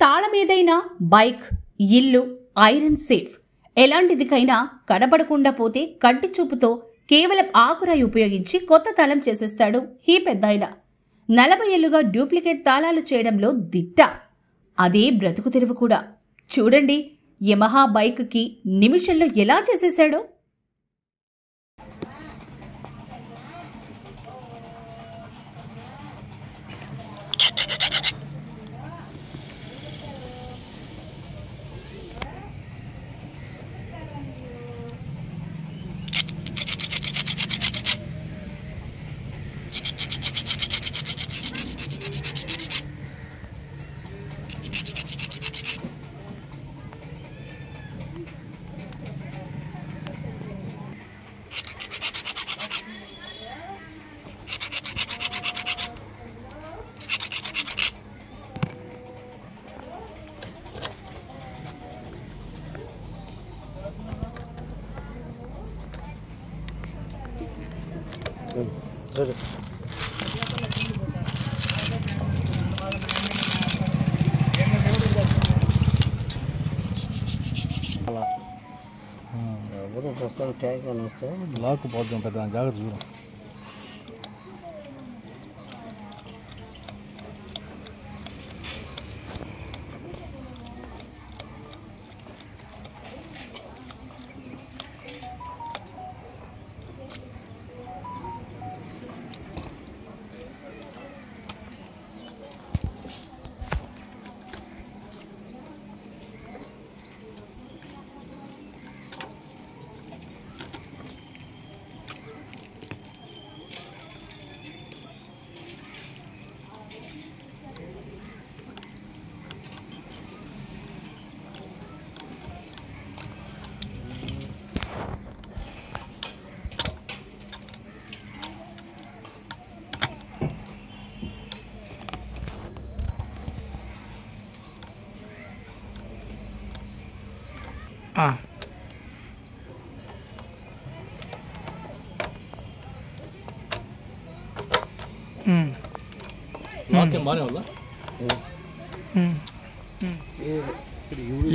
తాళమేదైనా bike, ఇల్లు, iron safe ఎలాంటిదికైనా కనబడకుండా పోతే కంటి చూపుతో కేవలం ఆకురాయి ఉపయోగించి కొత్త తాళం చేసేస్తాడు ఈ పెద్దాయన. 40 ఏళ్లుగా డూప్లికేట్ తాళాలు చేయడంలో దిట్ట. అదే బ్రతుకు తెరువు కూడా. చూడండి యమహా బైక్కి నిమిషంలో ఎలా చేసేశాడో. లాక్ పోద్దాం పెద్ద జాగ్రత్త చూడం.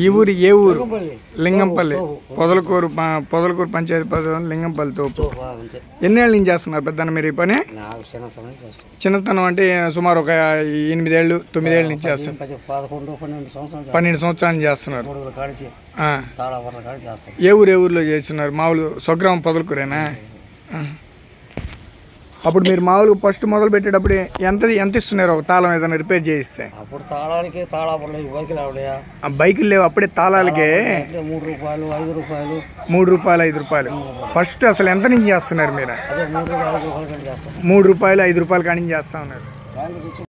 ఈ ఊరు ఏ ఊరు? లింగంపల్లి. పొదలకూరు పంచాయతీ పరిధిలోని లింగంపల్లి తోపు. ఎన్నేళ్ళ నుంచి చేస్తున్నారు పెద్దన్న మీరు ఈ పని? చిన్నతనం అంటే సుమారు ఒక 8 ఏళ్ళు 9 ఏళ్ళ నుంచి చేస్తున్నారు. 12 సంవత్సరాల నుంచి చేస్తున్నారు. ఏ ఊరిలో చేస్తున్నారు? మామూలు స్వగ్రామం పొదలకూరేనా? అప్పుడు మీరు మామూలుగా ఫస్ట్ మొదలు పెట్టేటప్పుడు ఎంత ఇస్తున్నారు ఒక తాళం ఏదైనా రిపేర్ చేయిస్తే? అప్పుడు తాళానికి బైకులు లేవు అప్పుడే తాళాలకే 3 రూపాయలు 5 రూపాయలు 3 రూపాయలు 5 రూపాయలు. ఫస్ట్ అసలు ఎంత నుంచి చేస్తున్నారు మీరు? 3 రూపాయలు 5 రూపాయలు 3 రూపాయలు 5 రూపాయలు కాడి నుంచి చేస్తా ఉన్నారు.